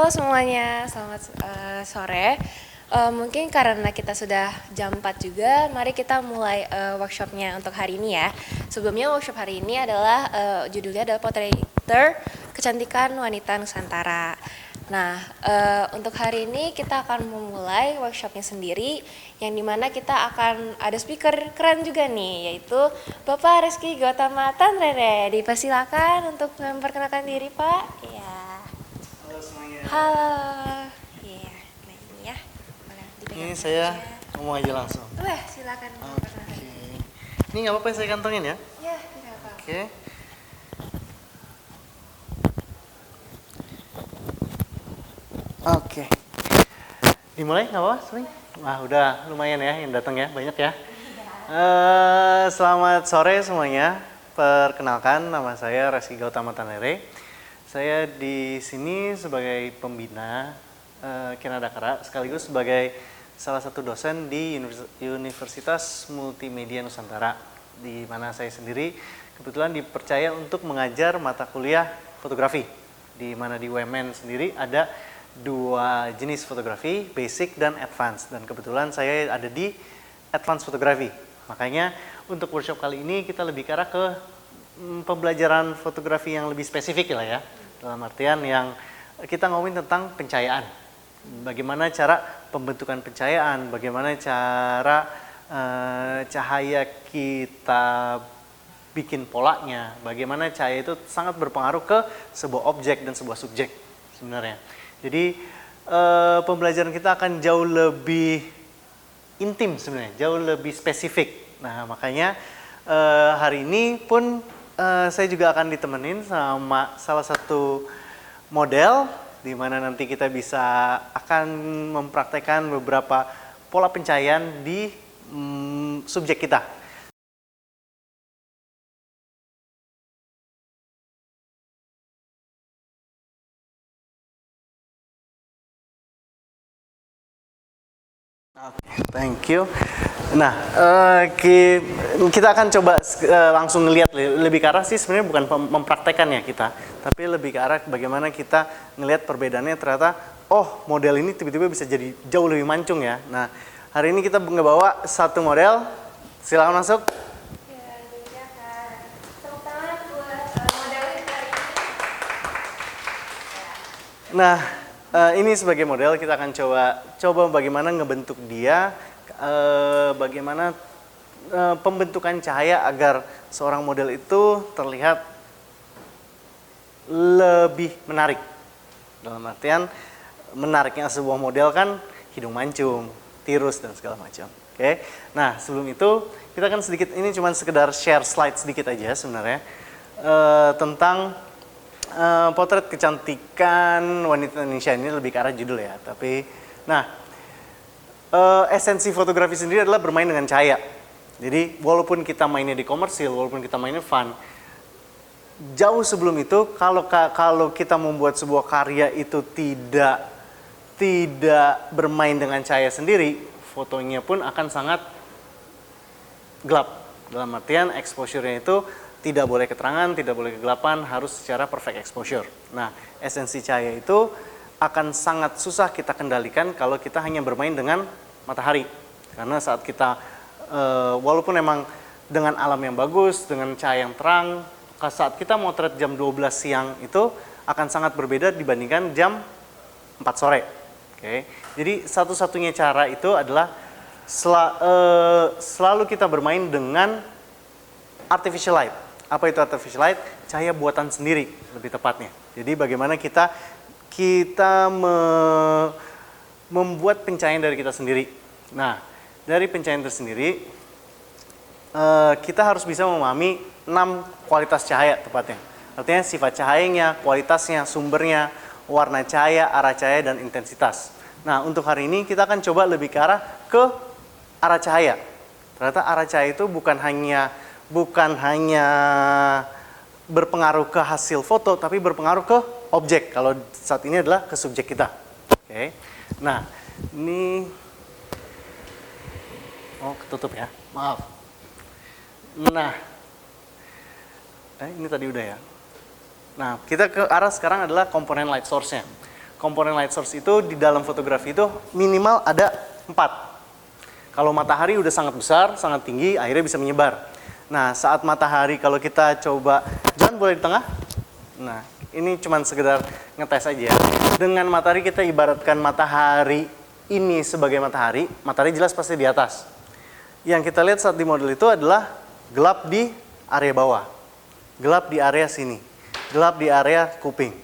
Halo semuanya, selamat sore. Mungkin karena kita sudah jam 4 juga, mari kita mulai workshopnya untuk hari ini ya. Sebelumnya workshop hari ini adalah judulnya adalah Portraiture Kecantikan Wanita Nusantara. Nah, untuk hari ini kita akan memulai workshopnya sendiri, yang dimana kita akan ada speaker keren juga nih, yaitu Bapak Reski Gautama Tanrere. Dipersilakan untuk memperkenalkan diri, Pak. Ya. Halo semuanya. Halo. Iya, nah ini ya. Boleh dipegang Ini saya aja. ngomong aja langsung. Wah, silakan. Oke. Ini nggak apa-apa saya kantongin ya. Ya, tidak apa. Oke. Oke. Dimulai nggak apa-apa, Sering? Wah, udah lumayan ya yang datang ya, banyak ya. Selamat sore semuanya. Perkenalkan, nama saya Reski Gautama Tanrere. Saya di sini sebagai pembina Kinadakara, sekaligus sebagai salah satu dosen di Universitas Multimedia Nusantara, di mana saya sendiri kebetulan dipercaya untuk mengajar mata kuliah fotografi, di mana di UMN sendiri ada dua jenis fotografi, basic dan advance, dan kebetulan saya ada di advance fotografi. Makanya untuk workshop kali ini kita lebih ke arah ke pembelajaran fotografi yang lebih spesifik lah ya, dalam artian yang kita ngomongin tentang pencahayaan, bagaimana cara pembentukan pencahayaan, bagaimana cara cahaya kita bikin polanya, bagaimana cahaya itu sangat berpengaruh ke sebuah objek dan sebuah subjek sebenarnya. Jadi pembelajaran kita akan jauh lebih intim sebenarnya, jauh lebih spesifik. Nah makanya hari ini pun saya juga akan ditemenin sama salah satu model, di mana nanti kita bisa akan mempraktekkan beberapa pola pencahayaan di subjek kita. Thank you. Nah, kita akan coba langsung ngelihat lebih ke arah sih, sebenarnya bukan mempraktekkan ya kita, tapi lebih ke arah bagaimana kita ngelihat perbedaannya. Ternyata, oh model ini tiba-tiba bisa jadi jauh lebih mancung ya. Nah, hari ini kita ngebawa satu model. Silakan masuk. Ya, demikian. Tepuk tangan buat model kita hari ini. Nah, ini sebagai model kita akan coba bagaimana ngebentuk dia, bagaimana pembentukan cahaya agar seorang model itu terlihat lebih menarik. Dalam artian menariknya sebuah model kan hidung mancung, tirus dan segala macam. Oke. Nah, sebelum itu kita kan sedikit, ini cuma sekedar share slide sedikit aja sebenarnya tentang potret kecantikan wanita Indonesia. Ini lebih ke arah judul ya, tapi nah esensi fotografi sendiri adalah bermain dengan cahaya. Jadi walaupun kita mainnya di komersil, walaupun kita mainnya fun, jauh sebelum itu kalau kita membuat sebuah karya itu tidak bermain dengan cahaya sendiri, fotonya pun akan sangat gelap. Dalam artian exposure-nya itu tidak boleh keterangan, tidak boleh kegelapan, harus secara perfect exposure. Nah, esensi cahaya itu akan sangat susah kita kendalikan kalau kita hanya bermain dengan matahari. Karena saat kita, walaupun memang dengan alam yang bagus, dengan cahaya yang terang, saat kita motret jam 12 siang itu akan sangat berbeda dibandingkan jam 4 sore. Oke. Jadi satu-satunya cara itu adalah selalu kita bermain dengan artificial light. Apa itu artificial light? Cahaya buatan sendiri lebih tepatnya. Jadi bagaimana kita membuat pencahayaan dari kita sendiri. Nah, dari pencahayaan tersendiri kita harus bisa memahami 6 kualitas cahaya tepatnya. Artinya sifat cahayanya, kualitasnya, sumbernya, warna cahaya, arah cahaya, dan intensitas. Nah, untuk hari ini kita akan coba lebih ke arah cahaya. Ternyata arah cahaya itu bukan hanya berpengaruh ke hasil foto, tapi berpengaruh ke objek. Kalau saat ini adalah ke subjek kita. Oke. Nah, ini ketutup ya. Maaf. Nah, ini tadi udah ya. Nah, kita ke arah sekarang adalah komponen light source-nya. komponen light source itu di dalam fotografi itu minimal ada 4. Kalau matahari udah sangat besar, sangat tinggi, akhirnya bisa menyebar. Nah, saat matahari kalau kita coba, jangan boleh di tengah. Nah, ini cuman sekedar ngetes aja. Dengan matahari kita ibaratkan matahari ini sebagai matahari, matahari jelas pasti di atas. Yang kita lihat saat di model itu adalah gelap di area bawah, gelap di area sini, gelap di area kuping.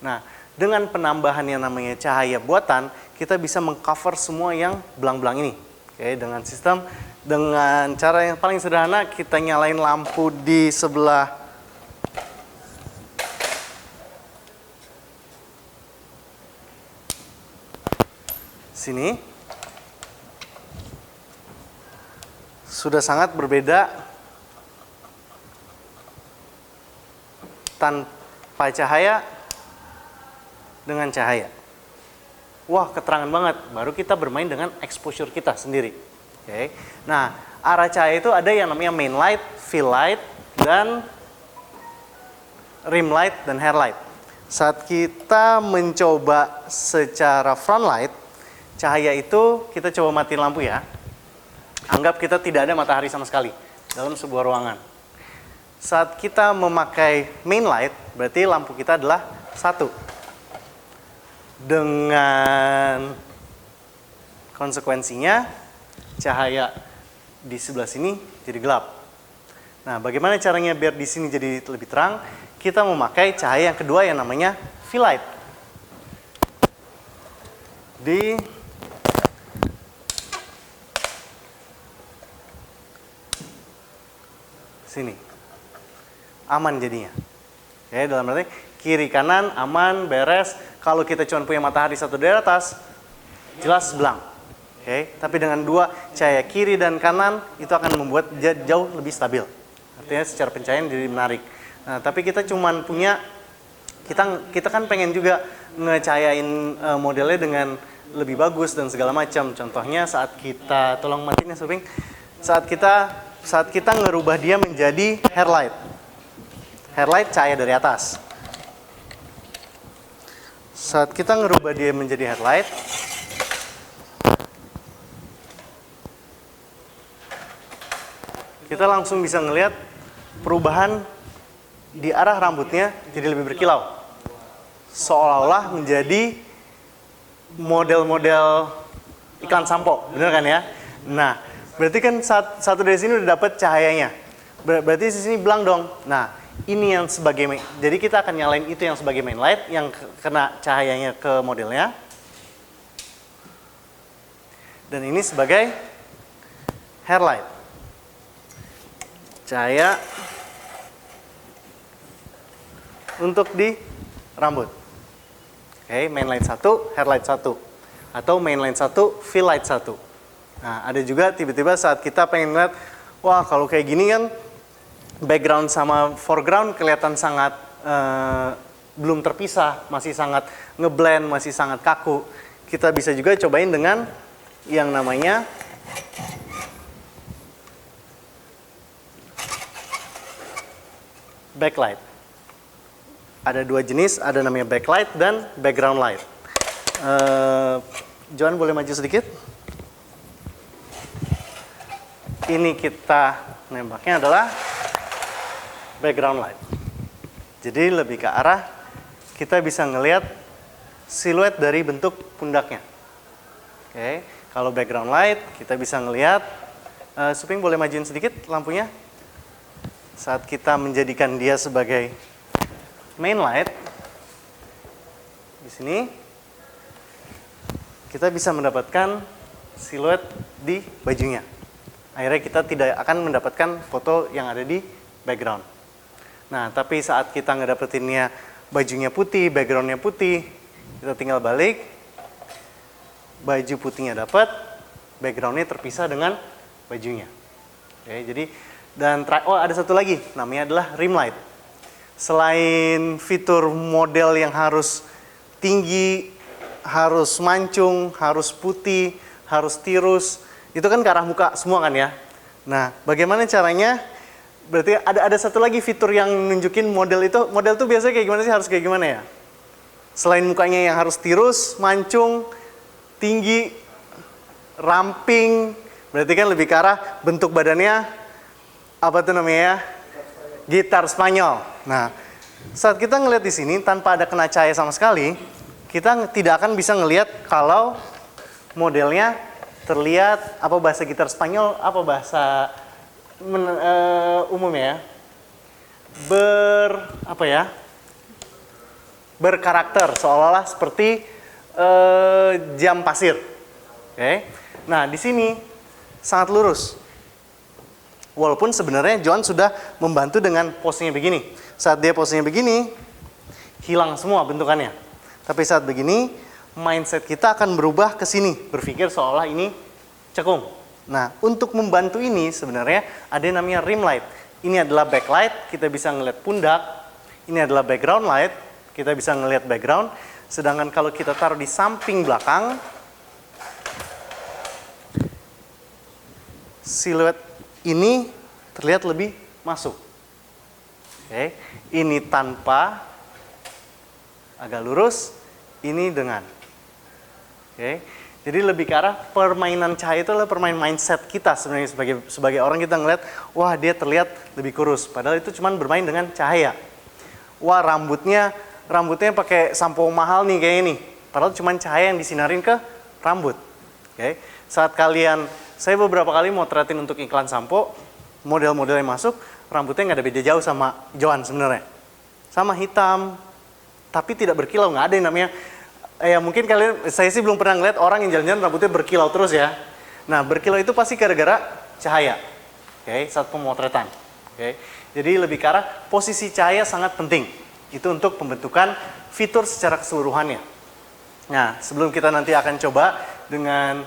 Nah, dengan penambahan yang namanya cahaya buatan, kita bisa mengcover semua yang belang-belang ini. Oke, dengan cara yang paling sederhana, kita nyalain lampu di sebelah sini. Sudah sangat berbeda tanpa cahaya dengan cahaya. Wah, keterangan banget. Baru kita bermain dengan exposure kita sendiri. Oke. Nah, arah cahaya itu ada yang namanya main light, fill light, dan rim light dan hair light. Saat kita mencoba secara front light, cahaya itu kita coba matiin lampu ya. Anggap kita tidak ada matahari sama sekali dalam sebuah ruangan. Saat kita memakai main light, berarti lampu kita adalah 1. Dengan konsekuensinya cahaya di sebelah sini jadi gelap. Nah, bagaimana caranya biar di sini jadi lebih terang? Kita memakai cahaya yang kedua yang namanya fill light. Di sini. Aman jadinya. Oke, dalam arti kiri kanan aman, beres. Kalau kita cuma punya matahari satu dari atas, jelas belang. Oke, tapi dengan 2 cahaya kiri dan kanan itu akan membuat jauh lebih stabil. Artinya secara pencahayaan jadi menarik. Nah, tapi kita cuma punya kita kan pengen juga ngecahayain modelnya dengan lebih bagus dan segala macam. Contohnya saat kita tolong matiin ya, Suping. Saat kita ngerubah dia menjadi hair light. Hair light cahaya dari atas. Saat kita ngerubah dia menjadi headlight, kita langsung bisa ngelihat perubahan di arah rambutnya jadi lebih berkilau. Seolah-olah menjadi model-model iklan sampo, bener kan ya? Nah, berarti kan satu dari sini udah dapat cahayanya. Berarti di sini belang dong. Nah, ini yang sebagai jadi kita akan nyalain itu yang sebagai main light yang kena cahayanya ke modelnya. Dan ini sebagai hair light. Cahaya untuk di rambut. Oke, main light 1, hair light 1. Atau main light 1, fill light 1. Nah, ada juga tiba-tiba saat kita pengen lihat, wah kalau kayak gini kan background sama foreground kelihatan sangat belum terpisah, masih sangat ngeblend, masih sangat kaku. Kita bisa juga cobain dengan yang namanya backlight. Ada 2 jenis, ada namanya backlight dan background light. Johan boleh maju sedikit? Ini kita nembaknya adalah background light. Jadi lebih ke arah kita bisa ngelihat siluet dari bentuk pundaknya. Oke, kalau background light kita bisa ngelihat, Suping boleh majuin sedikit lampunya. Saat kita menjadikan dia sebagai main light, di sini kita bisa mendapatkan siluet di bajunya. Akhirnya kita tidak akan mendapatkan foto yang ada di background. Nah, tapi saat kita ngedapetinnya bajunya putih, backgroundnya putih, kita tinggal balik, baju putihnya dapat, backgroundnya terpisah dengan bajunya. Oke, jadi ada satu lagi, namanya adalah rim light. Selain fitur model yang harus tinggi, harus mancung, harus putih, harus tirus, itu kan ke arah muka semua kan ya. Nah, bagaimana caranya? Berarti ada satu lagi fitur yang nunjukin model itu biasanya kayak gimana sih, harus kayak gimana ya? Selain mukanya yang harus tirus, mancung, tinggi, ramping, berarti kan lebih ke arah bentuk badannya, apa tuh namanya ya? Gitar Spanyol. Nah, saat kita ngelihat di sini tanpa ada kena cahaya sama sekali, kita tidak akan bisa ngelihat kalau modelnya terlihat apa bahasa gitar Spanyol, apa bahasa umumnya ya, berkarakter seolah-olah seperti jam pasir. Oke. Nah, di sini sangat lurus. Walaupun sebenarnya John sudah membantu dengan posenya begini. Saat dia posenya begini, hilang semua bentukannya. Tapi saat begini, mindset kita akan berubah ke sini, berpikir seolah ini cekung. Nah, untuk membantu ini sebenarnya ada yang namanya rim light. Ini adalah backlight, kita bisa ngeliat pundak. Ini adalah background light, kita bisa ngeliat background. Sedangkan kalau kita taruh di samping belakang, siluet ini terlihat lebih masuk. Oke, ini tanpa, agak lurus, ini dengan. Oke. Jadi lebih ke arah permainan cahaya itu adalah permainan mindset kita sebenarnya sebagai orang, kita ngeliat, wah dia terlihat lebih kurus, padahal itu cuma bermain dengan cahaya. Wah rambutnya pakai sampo mahal nih kayak ini, padahal cuma cahaya yang disinarin ke rambut. Oke. Saat saya beberapa kali motretin untuk iklan sampo, model-model yang masuk, rambutnya nggak ada beda jauh sama Johan sebenarnya. Sama hitam, tapi tidak berkilau, nggak ada yang namanya. Ya mungkin saya sih belum pernah ngeliat orang yang jalan-jalan rambutnya berkilau terus ya. Nah berkilau itu pasti gara-gara cahaya. Oke, saat pemotretan. Oke, jadi lebih ke arah posisi cahaya sangat penting. Itu untuk pembentukan fitur secara keseluruhannya. Nah sebelum kita nanti akan coba dengan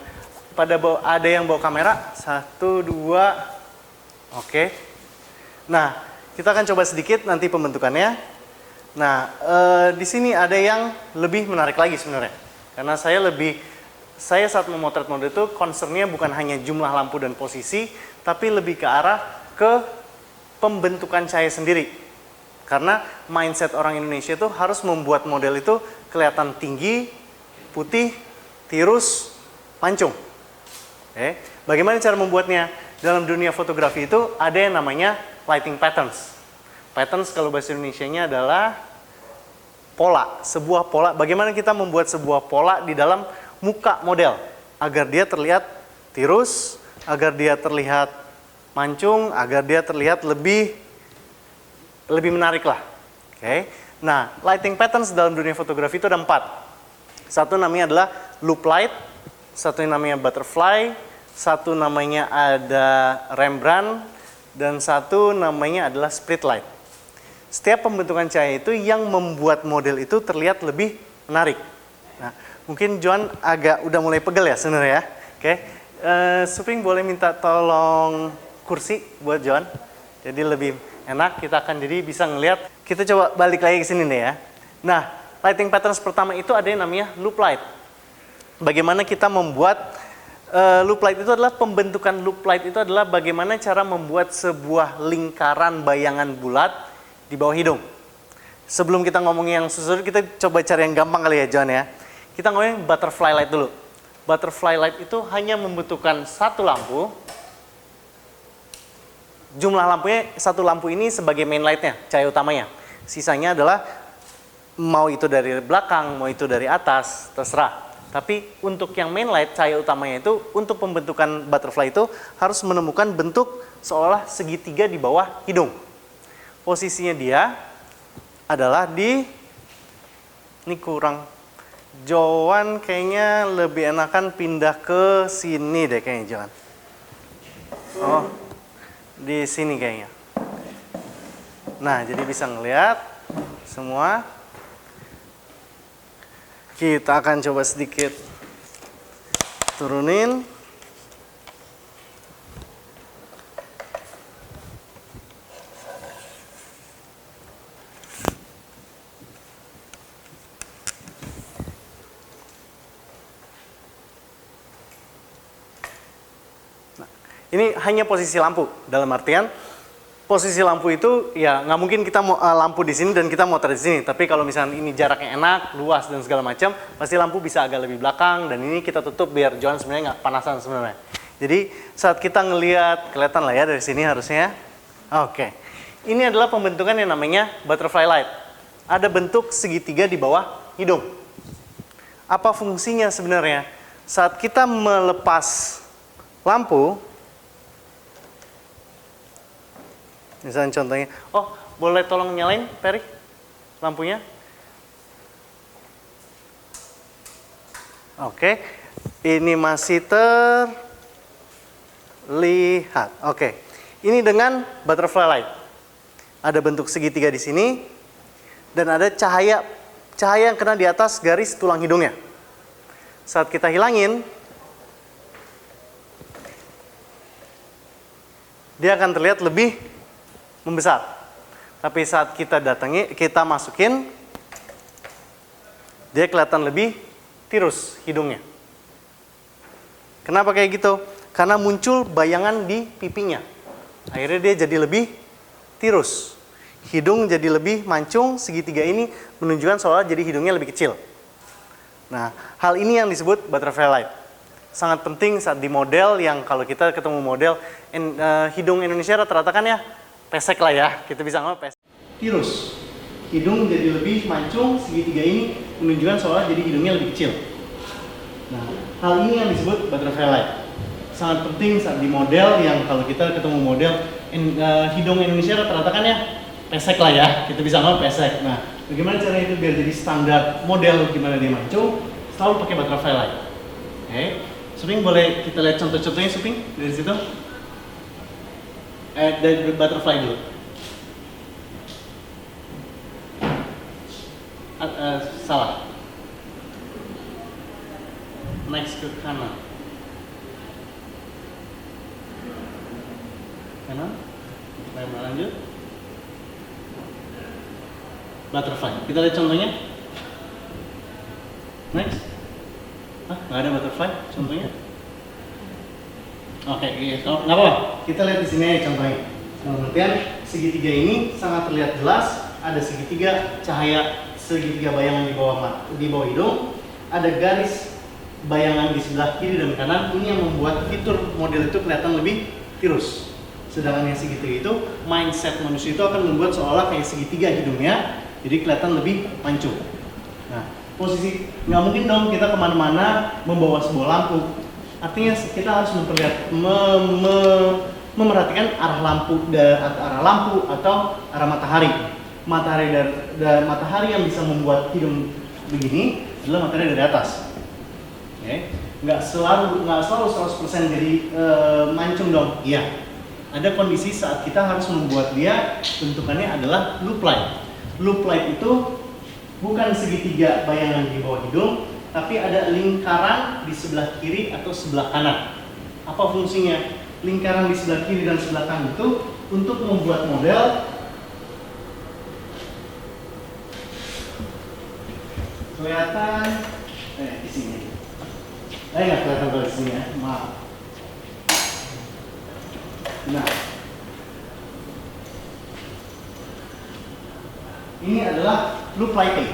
ada yang bawa kamera, 1, 2, oke. Nah kita akan coba sedikit nanti pembentukannya. Nah, di sini ada yang lebih menarik lagi sebenarnya. Karena saya saat memotret model itu concernnya bukan hanya jumlah lampu dan posisi, tapi lebih ke arah ke pembentukan cahaya sendiri. Karena mindset orang Indonesia itu harus membuat model itu kelihatan tinggi, putih, tirus, mancung. Bagaimana cara membuatnya? Dalam dunia fotografi itu ada yang namanya lighting patterns. Patterns kalau bahasa Indonesianya adalah pola, sebuah pola. Bagaimana kita membuat sebuah pola di dalam muka model agar dia terlihat tirus, agar dia terlihat mancung, agar dia terlihat lebih menarik lah. Oke. Nah, lighting patterns dalam dunia fotografi itu ada 4. Satu namanya adalah loop light, satu yang namanya butterfly, satu namanya ada Rembrandt, dan satu namanya adalah split light. Setiap pembentukan cahaya itu yang membuat model itu terlihat lebih menarik. Nah, mungkin John agak udah mulai pegel ya sebenarnya ya. Oke, Suping boleh minta tolong kursi buat John. Jadi lebih enak, kita akan jadi bisa ngelihat. Kita coba balik lagi ke sini nih ya. Nah, lighting patterns pertama itu ada yang namanya loop light. Bagaimana kita membuat loop light itu adalah pembentukan loop light itu adalah bagaimana cara membuat sebuah lingkaran bayangan bulat di bawah hidung. Sebelum kita ngomongin yang susah, kita coba cari yang gampang kali ya John ya. Kita ngomongin butterfly light dulu. Butterfly light itu hanya membutuhkan satu lampu. Jumlah lampunya, satu lampu ini sebagai main lightnya, cahaya utamanya. Sisanya adalah mau itu dari belakang, mau itu dari atas, terserah. Tapi untuk yang main light, cahaya utamanya itu untuk pembentukan butterfly itu harus menemukan bentuk seolah segitiga di bawah hidung. Posisinya dia adalah ini kurang, Johan kayaknya lebih enakan pindah ke sini deh kayaknya Johan. Oh, di sini kayaknya. Nah, jadi bisa ngelihat semua. Kita akan coba sedikit turunin. Nah, ini hanya posisi lampu, dalam artian posisi lampu itu ya nggak mungkin kita mau lampu di sini dan kita motor di sini. Tapi kalau misalnya ini jaraknya enak, luas dan segala macam, pasti lampu bisa agak lebih belakang dan ini kita tutup biar Johan sebenarnya nggak panasan sebenarnya. Jadi saat kita ngelihat, kelihatan lah ya dari sini harusnya. Oke, ini adalah pembentukan yang namanya butterfly light. Ada bentuk segitiga di bawah hidung. Apa fungsinya sebenarnya? Saat kita melepas lampu, misalnya contohnya, oh boleh tolong nyalain Peri lampunya? Oke, ini masih terlihat. Oke, ini dengan butterfly light. Ada bentuk segitiga di sini dan ada cahaya yang kena di atas garis tulang hidungnya. Saat kita hilangin, dia akan terlihat lebih membesar. Tapi saat kita masukin, dia kelihatan lebih tirus hidungnya. Kenapa kayak gitu? Karena muncul bayangan di pipinya. Akhirnya dia jadi lebih tirus. Hidung jadi lebih mancung, segitiga ini menunjukkan seolah jadi hidungnya lebih kecil. Nah, hal ini yang disebut butterfly light. Sangat penting saat di model yang kalau kita ketemu model hidung Indonesia rata-rata kan ya pesek lah ya, kita bisa ngomong pesek. Tirus, hidung jadi lebih mancung, segitiga ini menunjukkan seolah jadi hidungnya lebih kecil. Nah, hal ini yang disebut butterfly light. Sangat penting saat di model yang kalau kita ketemu model hidung Indonesia rata-rata kan ya pesek lah ya, kita bisa ngomong pesek. Nah, bagaimana cara itu biar jadi standar model gimana dia mancung? Selalu pakai butterfly light. Oke, Suping boleh kita lihat contoh-contohnya Suping dari situ? Dari butterfly dulu. Salah. Next ke kanan. Kanan. Kita lanjut. Butterfly. Kita lihat contohnya. Next. Nggak ada butterfly contohnya. Oke, nggak apa-apa. Kita lihat di sini aja contohnya. Kemudian segitiga ini sangat terlihat jelas. Ada segitiga cahaya, segitiga bayangan di bawah hidung. Ada garis bayangan di sebelah kiri dan kanan. Ini yang membuat fitur model itu kelihatan lebih tirus. Sedangkan yang segitiga itu, mindset manusia itu akan membuat seolah kayak segitiga hidungnya, jadi kelihatan lebih mancung. Nah, posisi nggak mungkin dong kita kemana-mana membawa sebuah lampu. Artinya kita harus memerhatikan arah lampu atau arah matahari. Matahari yang bisa membuat hidung begini adalah matahari dari atas. Oke, nggak selalu 100% jadi mancung dong. Iya. Ada kondisi saat kita harus membuat dia bentukannya adalah loop light. Loop light itu bukan segitiga bayangan di bawah hidung, tapi ada lingkaran di sebelah kiri atau sebelah kanan. Apa fungsinya? Lingkaran di sebelah kiri dan sebelah kanan itu untuk membuat model kelihatan di sini. Nggak kelihatan kalau di sini ya, maaf. Nah, ini adalah loop lighting.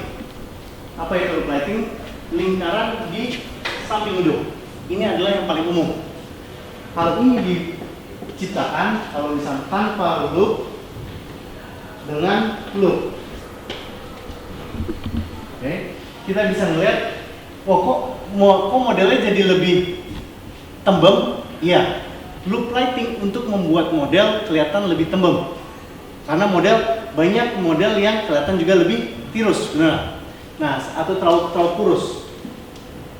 Apa itu loop lighting? Lingkaran di samping hidung. Ini adalah yang paling umum. Hal ini diciptakan kalau misalnya tanpa loop dengan loop. Oke, kita bisa melihat, kok modelnya jadi lebih tembem? Iya. Loop lighting untuk membuat model kelihatan lebih tembem. Karena banyak model yang kelihatan juga lebih tirus, benar. Nah, atau terlalu kurus.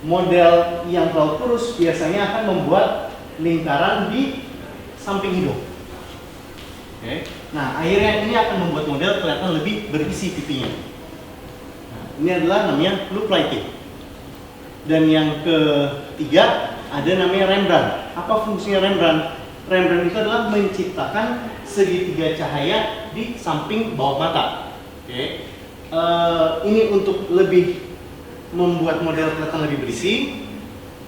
Model yang terlalu kurus biasanya akan membuat lingkaran di samping hidung. Oke. Nah, akhirnya ini akan membuat model kelihatan lebih berisi pipinya. Nah, ini adalah namanya loop lighting. Dan yang ketiga ada namanya Rembrandt. Apa fungsinya Rembrandt? Rembrandt itu adalah menciptakan segitiga cahaya di samping bawah mata. Oke. Ini untuk lebih membuat model kelihatan lebih berisi.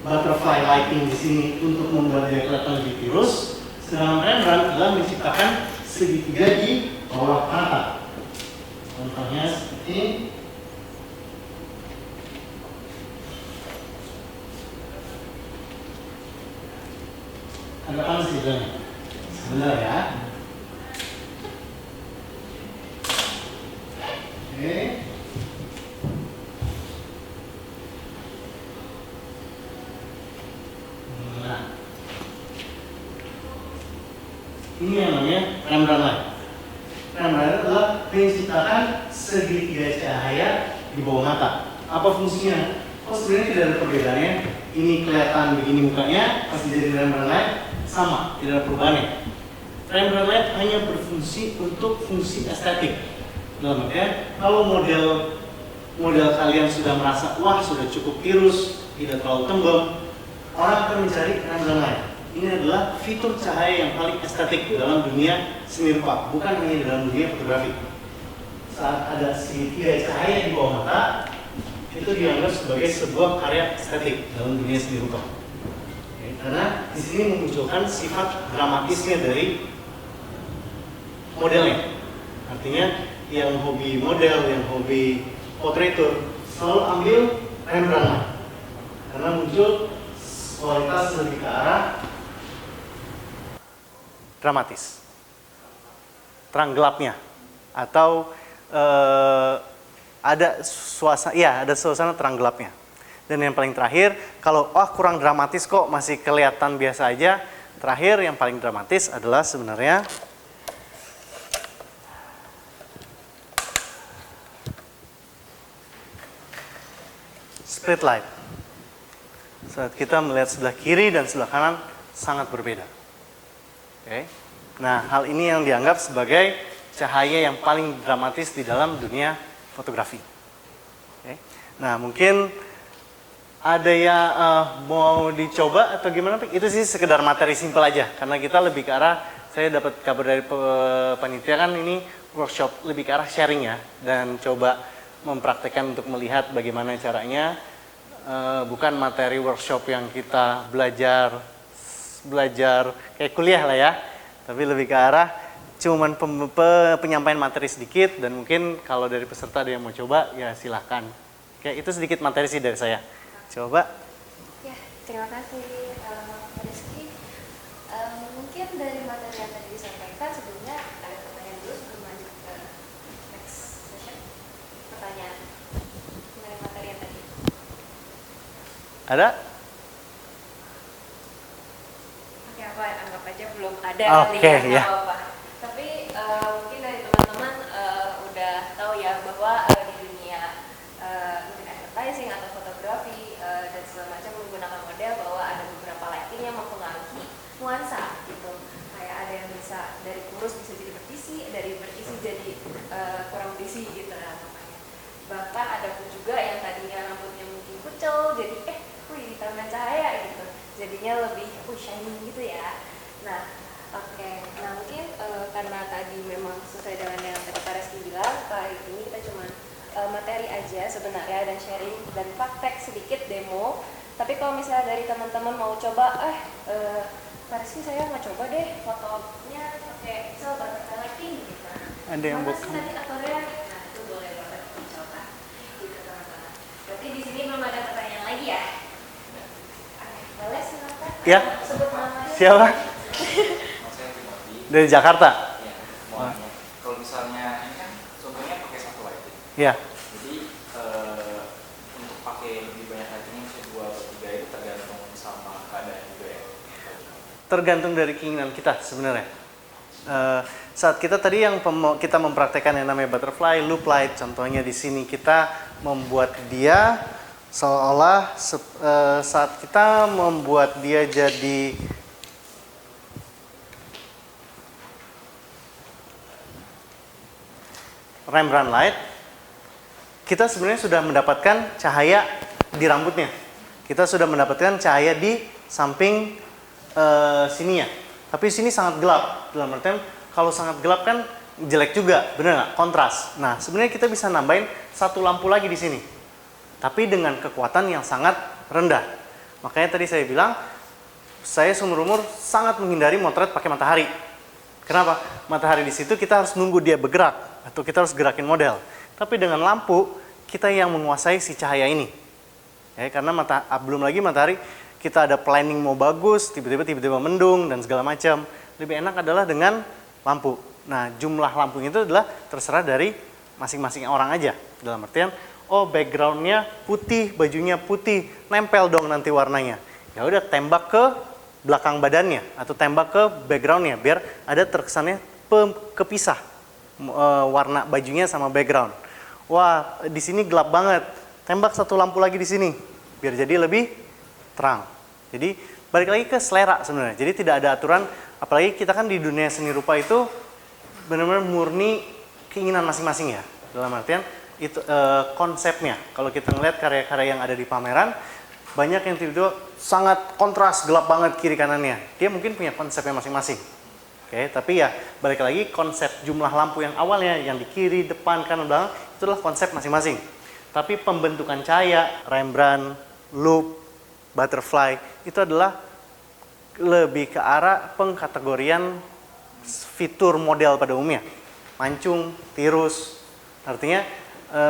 Butterfly lighting di sini untuk membuat dia kelihatan lebih tirus. Sedangkan Rembrandt adalah menciptakan segitiga di bawah mata. Contohnya seperti agak panas sebetulnya. Sebentar ya. Oke. Nah, ini yang namanya rem-rem light. Rem-rem adalah menciptakan segitiga cahaya di bawah mata. Apa fungsinya? Oh, sebenarnya tidak ada perbedaannya. Ini kelihatan begini mukanya, pas jadi rem-rem light sama, tidak ada perubahannya. Rem-rem light hanya berfungsi untuk fungsi estetik. Dalam artian, kalau model kalian sudah merasa wah sudah cukup tirus, tidak terlalu tembem, orang akan mencari rem-rem light. Ini adalah fitur cahaya yang paling estetik dalam dunia seni rupa, bukan hanya dalam dunia fotografi. Saat ada segitiga cahaya di bawah mata, itu dianggap sebagai sebuah karya estetik dalam dunia seni rupa. Karena di sini memunculkan sifat dramatisnya dari modelnya. Artinya yang hobi model, yang hobi portraitur selalu ambil Rembrandt karena muncul kualitas lebih ke arah dramatis, terang gelapnya, atau ada suasana terang gelapnya. Dan yang paling terakhir, kalau kurang dramatis kok masih kelihatan biasa aja, terakhir yang paling dramatis adalah sebenarnya split light. Saat kita melihat sebelah kiri dan sebelah kanan sangat berbeda. Oke. Nah, hal ini yang dianggap sebagai cahaya yang paling dramatis di dalam dunia fotografi. Oke. Nah, mungkin ada yang mau dicoba atau gimana? Itu sih sekedar materi simpel aja, karena kita lebih ke arah, saya dapat kabar dari panitia kan ini workshop lebih ke arah sharing ya, dan coba mempraktekkan untuk melihat bagaimana caranya, bukan materi workshop yang kita belajar kayak kuliah lah ya, tapi lebih ke arah cuman penyampaian materi sedikit, dan mungkin kalau dari peserta ada yang mau coba ya silahkan. Kayak itu sedikit materi sih dari saya. Coba. Ya, terima kasih Pak Rizky. Mungkin dari materi yang tadi disampaikan sebelumnya ada pertanyaan dulu sebelum lanjut ke next session. Pertanyaan dari materi yang tadi. Ada? Oke, aku anggap aja belum ada. Oke, ya. Apa-apa. Tapi mungkin dari teman-teman udah tahu ya bahwa di dunia mungkin advertising atau fotografi dan segala macam menggunakan model, bahwa ada beberapa lighting yang mempengaruhi nuansa gitu. Kayak ada yang bisa dari kurus bisa jadi berisi, dari berisi jadi kurang berisi gitu lah namanya. Bahkan ada pun juga yang tadinya rambutnya mungkin kucel jadi wih ditambah cahaya gitu, jadinya lebih shining gitu ya. Nah, oke. Nah, mungkin karena tadi memang sesuai dengan yang tadi Pak Reski bilang, kali ini kita cuma materi aja sebenarnya dan sharing dan praktek sedikit demo. Tapi kalau misalnya dari teman-teman mau coba, Pak Reski saya mau coba deh fotonya pakai pixel butterfly lighting gitu. Ada yang mana sih tadi aktornya? Nah, itu boleh banget dicoba gitu teman-teman. Berarti di sini belum ada pertanyaan lagi ya? Boleh silakan. Ya. Sebut namanya. Siapa? Saya Timothy. Dari Jakarta. Ya, mau nanya. Kalau misalnya ini kan contohnya pakai satu lighting. Ya. Jadi untuk pakai lebih banyak lighting, misalnya 2 atau 3 itu tergantung sama keadaan juga ya. Tergantung dari keinginan kita sebenarnya. Saat kita tadi yang kita mempraktekkan yang namanya butterfly loop light, contohnya di sini kita membuat dia seolah saat kita membuat dia jadi Rembrandt light, kita sebenarnya sudah mendapatkan cahaya di rambutnya. Kita sudah mendapatkan cahaya di samping sininya. Tapi sini sangat gelap. Dalam artian kalau sangat gelap kan jelek juga, bener nggak? Kontras. Nah, sebenarnya kita bisa nambahin satu lampu lagi di sini, tapi dengan kekuatan yang sangat rendah. Makanya tadi saya bilang, saya seumur umur sangat menghindari motret pakai matahari. Kenapa? Matahari di situ kita harus nunggu dia bergerak atau kita harus gerakin model. Tapi dengan lampu kita yang menguasai si cahaya ini. Ya, karena belum lagi matahari kita ada planning mau bagus, tiba-tiba mendung dan segala macam. Lebih enak adalah dengan lampu. Nah, jumlah lampunya itu adalah terserah dari masing-masing orang aja. Dalam artian, oh backgroundnya putih, bajunya putih, nempel dong nanti warnanya. Ya udah tembak ke belakang badannya atau tembak ke backgroundnya biar ada terkesannya kepisah warna bajunya sama background. Wah, di sini gelap banget. Tembak satu lampu lagi di sini biar jadi lebih terang. Jadi balik lagi ke selera sebenarnya. Jadi tidak ada aturan, apalagi kita kan di dunia seni rupa itu benar-benar murni keinginan masing-masing ya. Dalam artian itu konsepnya. Kalau kita ngeliat karya-karya yang ada di pameran, banyak yang tiba-tiba sangat kontras, gelap banget kiri kanannya. Dia mungkin punya konsepnya masing-masing. Oke, tapi ya balik lagi konsep jumlah lampu yang awalnya yang di kiri, depan, kanan, belakang itu adalah konsep masing-masing. Tapi pembentukan cahaya, Rembrandt, loop, butterfly itu adalah lebih ke arah pengkategorian fitur model pada umumnya. Mancung, tirus. Artinya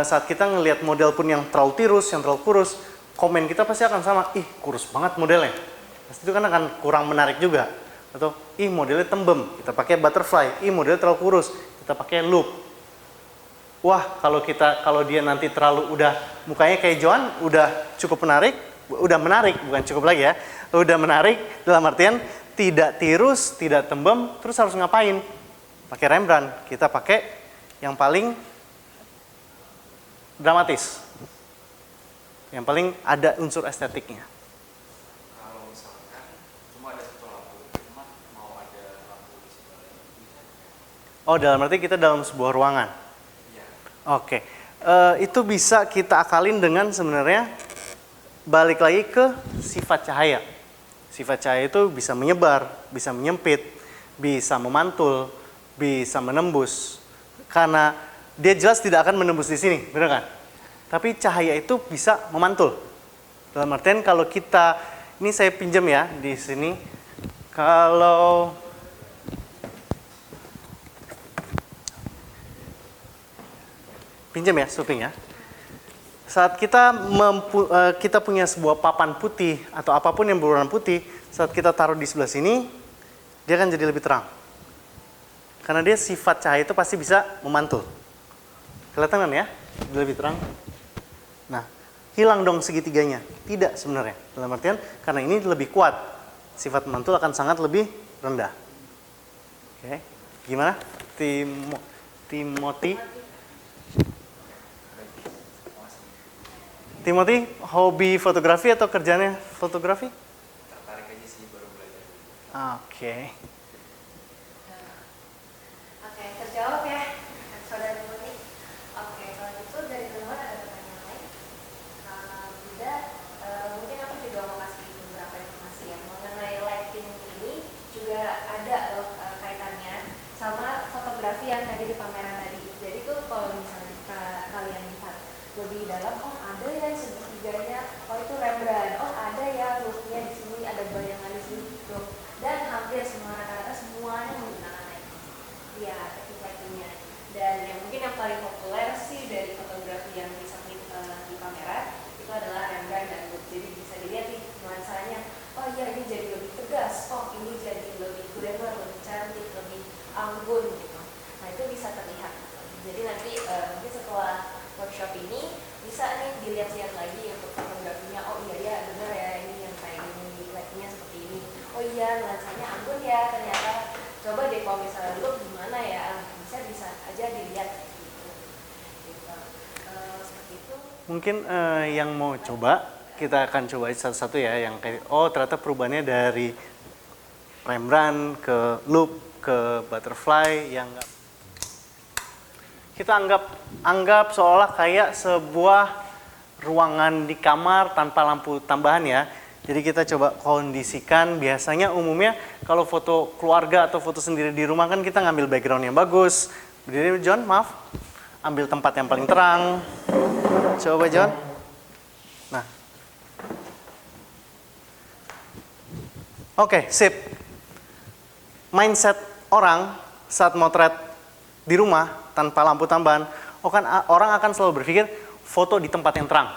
saat kita ngelihat model pun yang terlalu tirus, yang terlalu kurus, komen kita pasti akan sama, ih kurus banget modelnya. Pasti itu kan akan kurang menarik juga. Atau, ih modelnya tembem, kita pakai butterfly, ih modelnya terlalu kurus, kita pakai loop. Wah, kalau dia nanti terlalu udah mukanya kayak Joan, udah cukup menarik, bukan cukup lagi ya. Udah menarik dalam artian tidak tirus, tidak tembem, terus harus ngapain? Pakai Rembrandt, kita pakai yang paling dramatis. Yang paling ada unsur estetiknya. Kalau misalkan cuma ada satu lampu, cuma mau ada lampu di sebelah bisa. Oh, dalam arti kita dalam sebuah ruangan. Iya. Oke, itu bisa kita akalin dengan sebenarnya balik lagi ke sifat cahaya. Sifat cahaya itu bisa menyebar, bisa menyempit, bisa memantul, bisa menembus. Karena dia jelas tidak akan menembus di sini, benar kan? Tapi cahaya itu bisa memantul. Dalam artian kalau kita, ini saya pinjam ya di sini. Kalau pinjam ya, syuting ya. Saat kita kita punya sebuah papan putih atau apapun yang berwarna putih, saat kita taruh di sebelah sini, dia akan jadi lebih terang. Karena dia sifat cahaya itu pasti bisa memantul. Kelihatan kan ya? Dia lebih terang. Nah, hilang dong segitiganya. Tidak sebenarnya. Dalam artian, karena ini lebih kuat. Sifat memantul akan sangat lebih rendah. Oke, gimana? Timothy, hobi fotografi atau kerjanya fotografi? Tertarik aja sih baru belajar. Oke. Oke, terjawab ya, Saudara Timothy. Oke, kalau gitu dari luar ada pertanyaan lain? Tidak, mungkin aku juga mau kasih beberapa informasi ya mengenai lighting ini juga ada loh kaitannya sama fotografi yang tadi di pameran tadi. Jadi tuh kalau misalnya kalian lihat lebih dalam, oh ada ya segitiganya, oh itu Rembrandt, oh ada ya looknya di sini, ada bayangan di sini tuh. Dan hampir semua rata-rata semuanya menggunakan lighting. Ya, teknik lightingnya. Dan yang mungkin yang paling populer sih dari fotografi yang disubmit di pameran itu adalah Rembrandt dan look. Jadi bisa dilihat nih nuansanya. Oh iya ini jadi lebih tegas. Oh ini jadi lebih glamour, lebih cantik, lebih anggun gitu. Nah itu bisa terlihat. Jadi nanti mungkin setelah workshop ini bisa nih dilihat-lihat lagi untuk fotografinya. Oh iya ya benar ya ini yang kayak gini, lightingnya seperti ini. Oh iya nuansanya anggun ya ternyata. Coba deh kalau misalnya look gimana ya, bisa aja dilihat gitu. Seperti itu. Mungkin yang mau coba, kita akan coba satu-satu ya yang kayak, oh ternyata perubahannya dari Rembrandt ke loop ke butterfly yang kita anggap seolah kayak sebuah ruangan di kamar tanpa lampu tambahan ya. Jadi kita coba kondisikan, biasanya umumnya kalau foto keluarga atau foto sendiri di rumah kan kita ngambil background yang bagus. Berdiri John, maaf. Ambil tempat yang paling terang. Coba John. Nah. Oke, sip. Mindset orang saat motret di rumah tanpa lampu tambahan, orang akan selalu berpikir foto di tempat yang terang.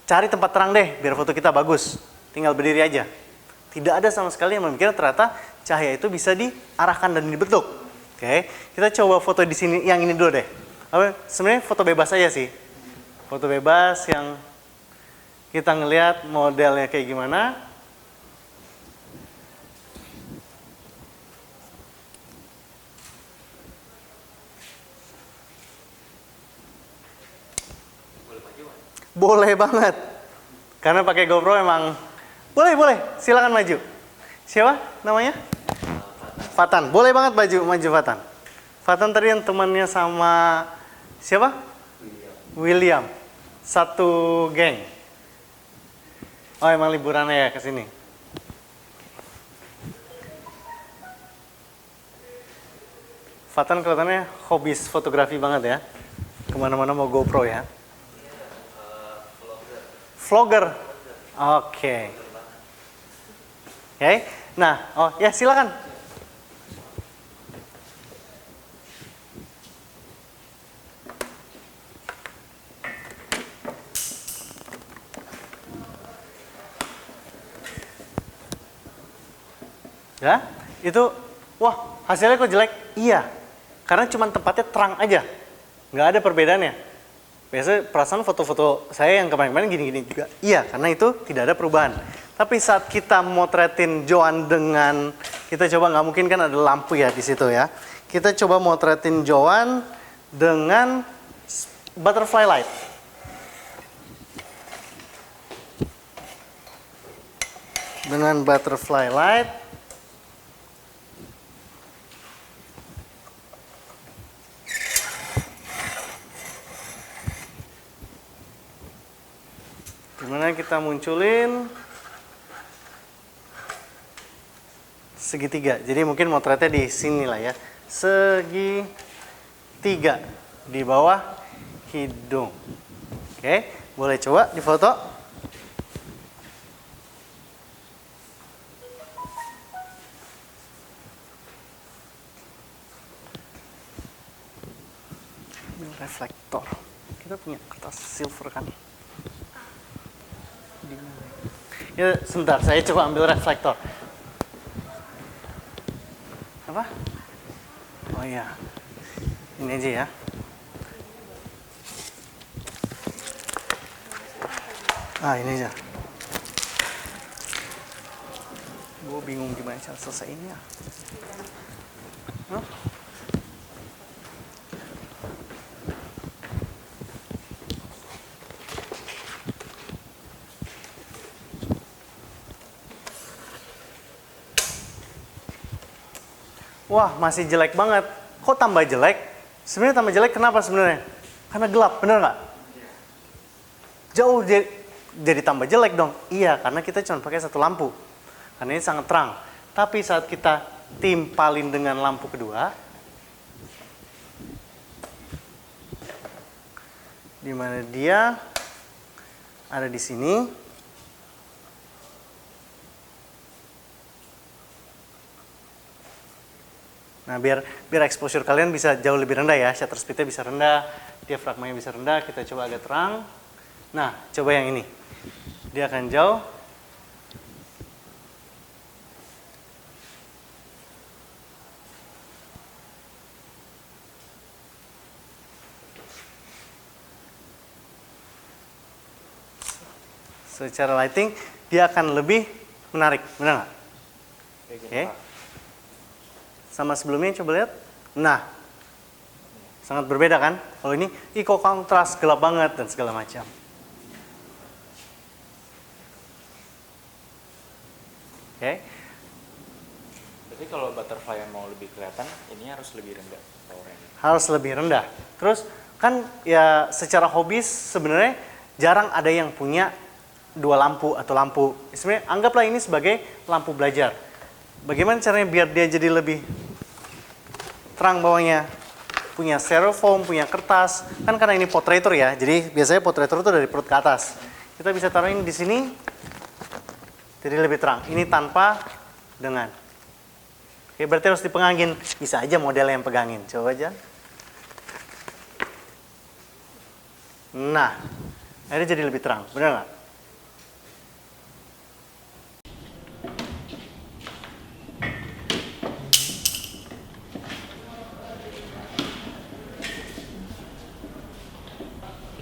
Cari tempat terang deh biar foto kita bagus. Tinggal berdiri aja. Tidak ada sama sekali yang memikirkan ternyata cahaya itu bisa diarahkan dan dibentuk. Oke, kita coba foto di sini yang ini dulu deh. Sebenarnya foto bebas aja sih. Foto bebas yang kita ngelihat modelnya kayak gimana. Boleh banget. Karena pakai GoPro emang boleh, silakan maju. Siapa namanya? Fatan. Boleh banget maju Fatan. Fatan tadi yang temannya sama siapa? William. Satu geng. Oh, emang liburannya ya ke sini. Fatan kelihatannya hobis fotografi banget ya. Kemana-mana mau GoPro ya. Vlogger. Oke. Oke. Nah, ya silakan. Ya, itu, wah hasilnya kok jelek? Iya, karena cuma tempatnya terang aja, nggak ada perbedaannya. Biasanya perasaan foto-foto saya yang kemarin-kemarin gini-gini juga. Iya, karena itu tidak ada perubahan. Tapi saat kita motretin Joan dengan, kita coba nggak mungkin kan ada lampu ya di situ ya. Kita coba motretin Joan dengan butterfly light. Dengan butterfly light. Dimana kita munculin segitiga. Jadi mungkin motretnya di sini lah ya. Segitiga di bawah hidung. Oke, boleh coba difoto. Reflektor. Kita punya kertas silver kan? Ya, sebentar, saya coba ambil reflektor. Apa? Oh iya, ini aja ya. Ini aja. Gue bingung gimana cara selesaiinnya. Hah? Wah, masih jelek banget. Kok tambah jelek? Sebenarnya tambah jelek kenapa sebenarnya? Karena gelap, bener nggak? Jauh jadi tambah jelek dong. Iya, karena kita cuma pakai satu lampu. Karena ini sangat terang. Tapi saat kita timpalin dengan lampu kedua, di mana dia ada di sini. Nah, biar exposure kalian bisa jauh lebih rendah ya, shutter speed-nya bisa rendah, diafragmanya bisa rendah, kita coba agak terang. Nah, coba yang ini. Dia akan jauh. Secara lighting, dia akan lebih menarik, benar nggak? Oke. Sama sebelumnya coba lihat. Nah, sangat berbeda kan? Kalau ini, kok kontras gelap banget dan segala macam. Oke. Tapi kalau butterfly yang mau lebih kelihatan, ini harus lebih rendah powernya. Harus lebih rendah. Terus kan ya secara hobis sebenarnya jarang ada yang punya dua lampu atau lampu. Sebenarnya anggaplah ini sebagai lampu belajar. Bagaimana caranya biar dia jadi lebih terang bawahnya? Punya styrofoam, punya kertas. Kan karena ini portraitur ya, jadi biasanya portraitur itu dari perut ke atas. Kita bisa taruhin di sini, jadi lebih terang. Ini tanpa dengan. Oke, berarti harus dipegangin. Bisa aja model yang pegangin. Coba aja. Nah, akhirnya jadi lebih terang. Benar nggak?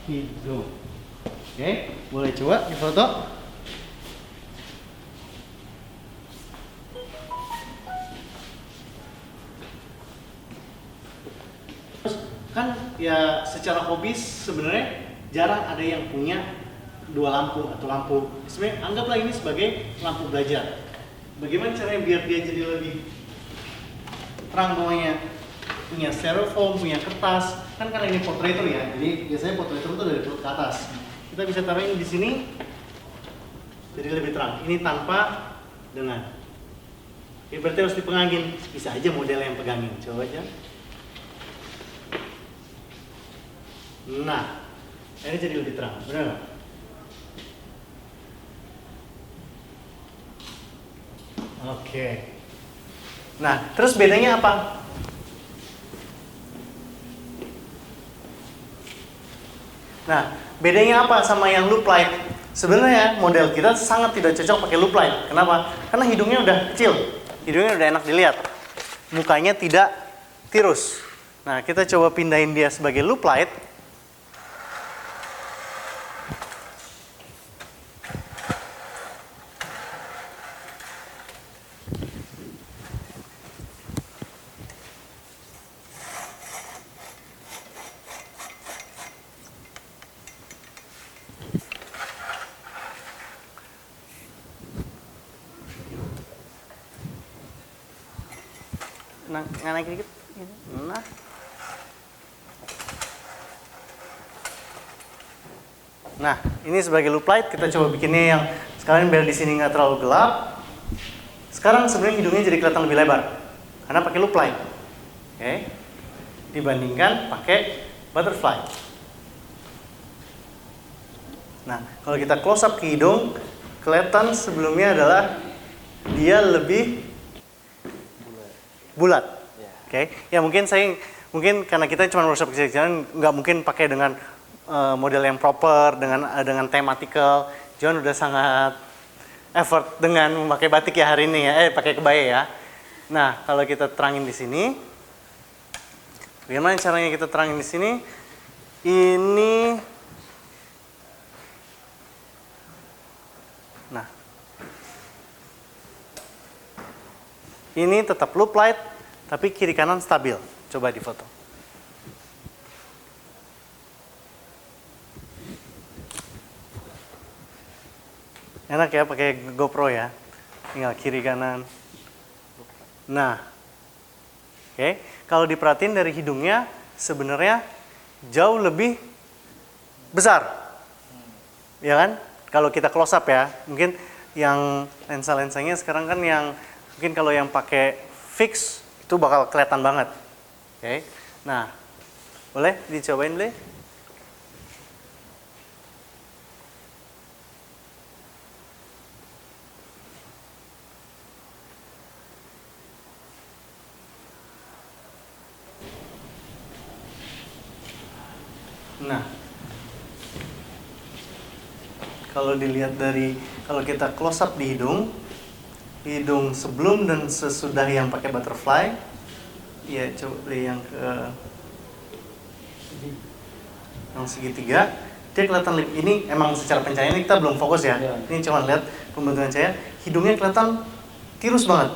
Hidung. Oke, boleh coba difoto. Kan ya secara hobis sebenarnya jarang ada yang punya dua lampu atau lampu. Sebenarnya anggaplah ini sebagai lampu belajar. Bagaimana caranya biar dia jadi lebih terang bawahnya? Punya styrofoam, punya kertas. Kan karena ini portraitor ya, jadi biasanya portraitor itu dari perut ke atas. Kita bisa taruhin di sini jadi lebih terang. Ini tanpa dengan. Oke, berarti harus dipegangin. Bisa aja model yang pegangin. Coba aja. Nah, ini jadi lebih terang, benar nggak? Oke. Nah, terus bedanya apa? Nah, bedanya apa sama yang loop light? Sebenarnya model kita sangat tidak cocok pakai loop light. Kenapa? Karena hidungnya udah kecil, hidungnya udah enak dilihat, mukanya tidak tirus. Nah, kita coba pindahin dia sebagai loop light. Naik dikit. Nah. Nah, ini sebagai loop light kita coba bikinnya yang sekarang biar di sini nggak terlalu gelap. Sekarang sebenarnya hidungnya jadi kelihatan lebih lebar karena pakai loop light. Oke. Dibandingkan pakai butterfly. Nah, kalau kita close up ke hidung, kelihatan sebelumnya adalah dia lebih bulat. Oke, ya mungkin karena kita cuma workshop kecil-kecilan, nggak mungkin pakai dengan model yang proper dengan thematical. John udah sangat effort dengan memakai batik ya hari ini ya, pakai kebaya ya. Nah, kalau kita terangin di sini, bagaimana caranya kita terangin di sini? Ini tetap loop light, tapi kiri kanan stabil. Coba difoto. Enak ya pakai GoPro ya. Tinggal kiri kanan. Nah, oke. Kalau diperhatiin dari hidungnya sebenarnya jauh lebih besar. Ya kan? Kalau kita close up ya, mungkin yang lensa-lensanya sekarang kan yang mungkin kalau yang pakai fix itu bakal kelihatan banget. Oke. Nah, boleh dicobain boleh? Nah, kalau dilihat kalau kita close up di hidung sebelum dan sesudah yang pakai butterfly, ya coba yang segitiga, dia kelihatan ini emang secara pencahayaan kita belum fokus ya. Ini cuma lihat pembentukan cahaya, hidungnya kelihatan tirus banget,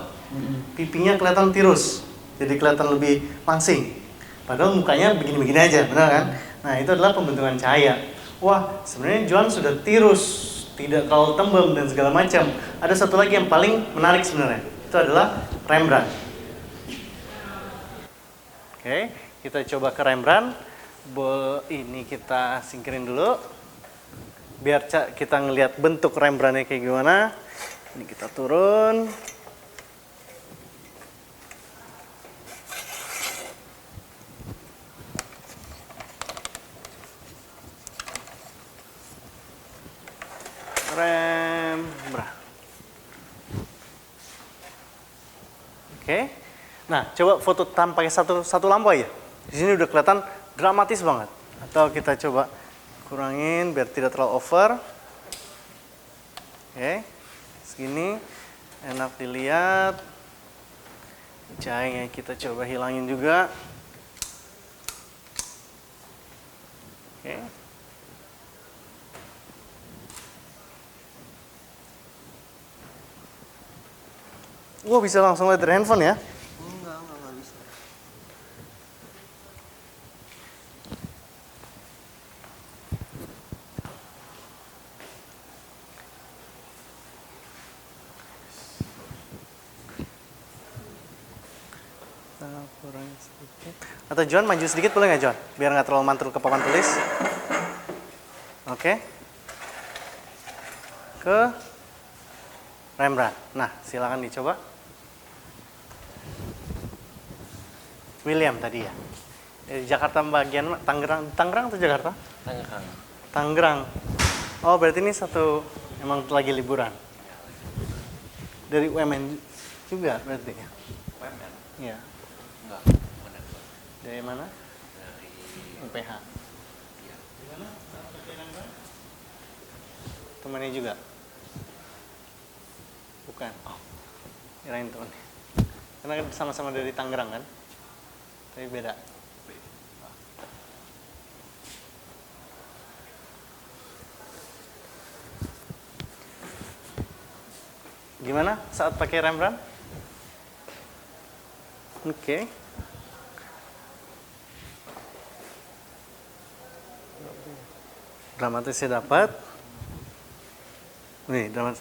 pipinya kelihatan tirus, jadi kelihatan lebih langsing. Padahal mukanya begini-begini aja, benar kan? Nah, itu adalah pembentukan cahaya. Wah, sebenarnya Joan sudah tirus, tidak terlalu tembem dan segala macam. Ada satu lagi yang paling menarik sebenarnya. Itu adalah Rembrandt. Oke, kita coba ke Rembrandt. Ini kita singkirin dulu. Biar kita ngelihat bentuk Rembrandtnya kayak gimana. Ini kita turun. Rembrandt. Oke, Nah, coba foto tanpa pakai satu lampu aja. Di sini udah kelihatan dramatis banget. Atau kita coba kurangin biar tidak terlalu over. Oke, segini enak dilihat. Cahayanya kita coba hilangin juga. Oke. Wah, bisa langsung lihat dari handphone ya? Enggak bisa. Nah, kurangin sedikit. Atau John maju sedikit boleh nggak John? Biar nggak terlalu mantul ke papan tulis. Oke. Ke Rembrandt. Nah, silakan dicoba. William tadi ya. Dari Jakarta bagian Tangerang atau Jakarta? Tangerang. Tangerang. Oh, berarti ini satu emang lagi liburan. Dari UMN juga berarti ya? UMN? Iya. Enggak, benar. Dari mana? Dari UPH. iya. Temannya juga? Bukan. Oh, kirain temannya. Karena kan sama-sama dari Tangerang kan? Tapi beda. Gimana saat pakai Rembrandt? Oke. Dramatisnya dapat. Nih, dramatis.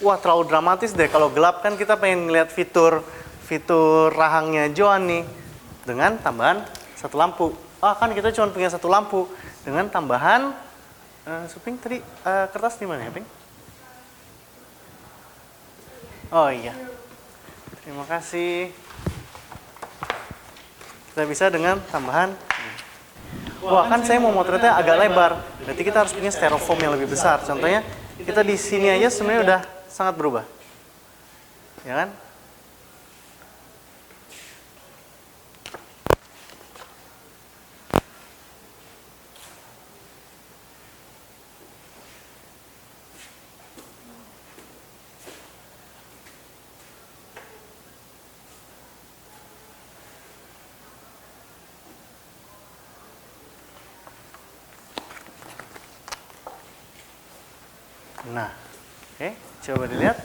Wah, terlalu dramatis deh. Kalau gelap kan kita pengen ngeliat fitur rahangnya Joan nih. Dengan tambahan satu lampu. Ah, kan kita cuma punya satu lampu. Dengan tambahan, Suping tadi kertas di mana ya, Ping? Oh iya. Terima kasih. Kita bisa dengan tambahan. Wah, kan saya mau motretnya agak lebar. Berarti kita harus punya styrofoam yang lebih besar. Contohnya, kita di sini aja sebenarnya udah sangat berubah. Ya kan? Nah, oke, coba dilihat.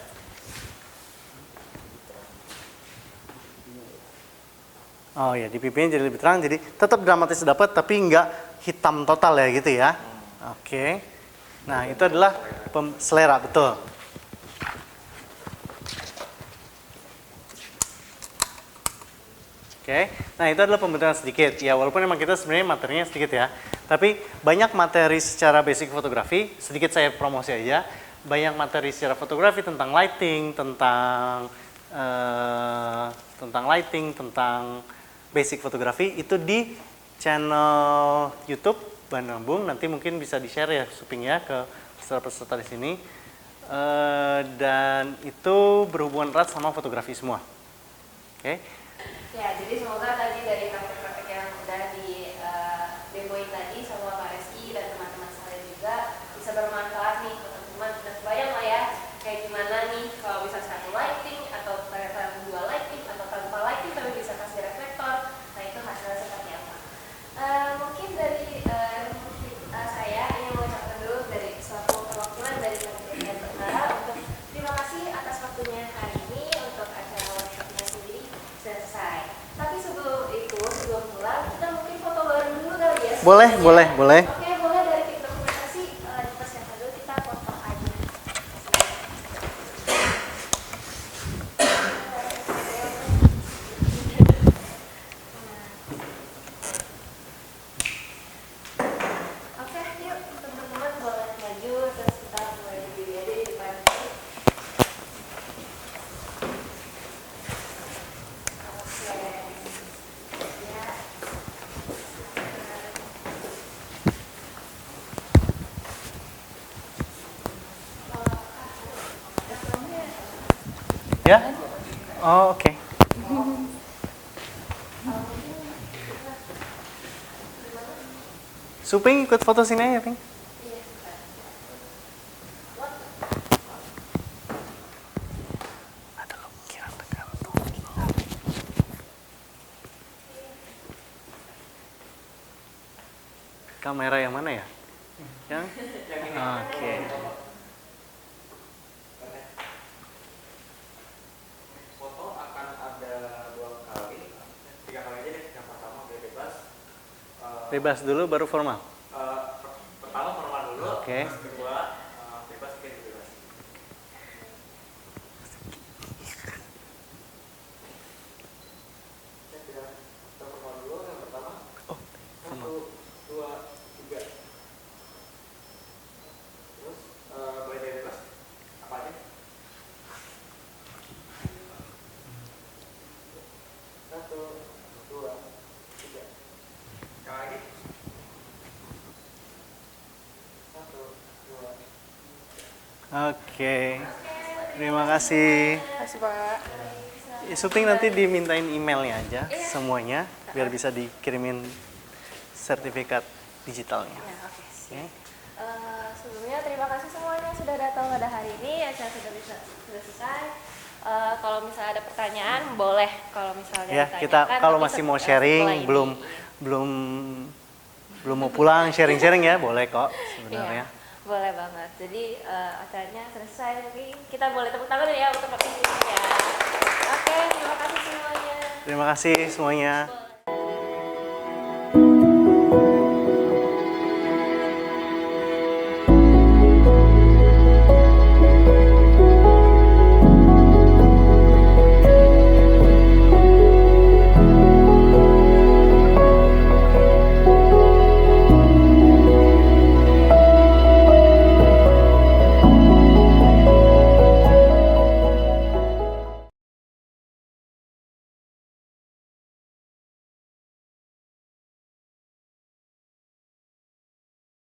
Oh ya, di pipinya jadi lebih terang, jadi tetap dramatis dapat, tapi nggak hitam total ya gitu ya. Oke. Nah, itu adalah selera, betul. Oke, nah itu adalah pembentukan sedikit. Ya, walaupun memang kita sebenarnya materinya sedikit ya. Tapi banyak materi secara basic fotografi, sedikit saya promosi aja. Banyak materi secara fotografi tentang lighting, tentang basic fotografi itu di channel YouTube Bandambung. Nanti mungkin bisa di-share ya Suping ya ke peserta-peserta di sini. Dan itu berhubungan erat sama fotografi semua. Oke. Ya, jadi semoga tadi dari praktek-praktek yang udah di demoin tadi sama Pak Reski dan teman-teman sekalian juga bisa bermanfaat nih untuk teman-teman. Udah kebayang lah ya kayak gimana nih kalau bisa satu lighting atau ternyata dua lighting atau tanpa lighting tapi bisa kasih reflektor. Nah, itu hasilnya seperti apa? Mungkin dari saya ingin mengucapkan dulu dari suatu perwakilan dari Kementerian Pertanian untuk terima kasih atas waktunya hari ini untuk acara workshopnya sendiri selesai. Tapi sebelum pulang, kita mungkin foto bareng dulu kali ya. Boleh. Oke, boleh dari tim dokumentasi dipersiapkan dulu kita foto aja. Oke, yuk teman-teman boleh maju terus kita mulai berdiri aja di depan. Ya? Oh, oke. Suping ikut foto sini aja, Ping. Ada lukiran tekan tuh. Kamera yang mana ya? Yang? Oke. Foto akan ada 2 kali, 3 kali aja deh. Yang pertama bebas. Bebas dulu baru formal. Pertama formal dulu, Oke. terus kedua bebas, kayak bebas. Kita formal dulu yang pertama. Oh, formal. 1, 2, 3. Terus boleh dari bebas apa aja? 1, 2, 3. Sekali lagi. 1, 2. Oke. Terima kasih. Makasih Pak. Suping nanti dimintain emailnya aja semuanya biar bisa dikirimin sertifikat digitalnya. Ya, oke. Oke. Sebelumnya terima kasih semuanya sudah datang pada hari ini. Acara sudah selesai. Kalau misalnya ada pertanyaan boleh kalau misalnya Ya, kita ditanyakan, kalau tapi masih mau setelah sharing, ini. belum mau pulang sharing-sharing ya, boleh kok sebenarnya. Iya, boleh banget. Jadi acaranya selesai, tapi kita boleh tepuk tangan ya untuk partisipasinya. Oke, terima kasih semuanya. Terima kasih semuanya.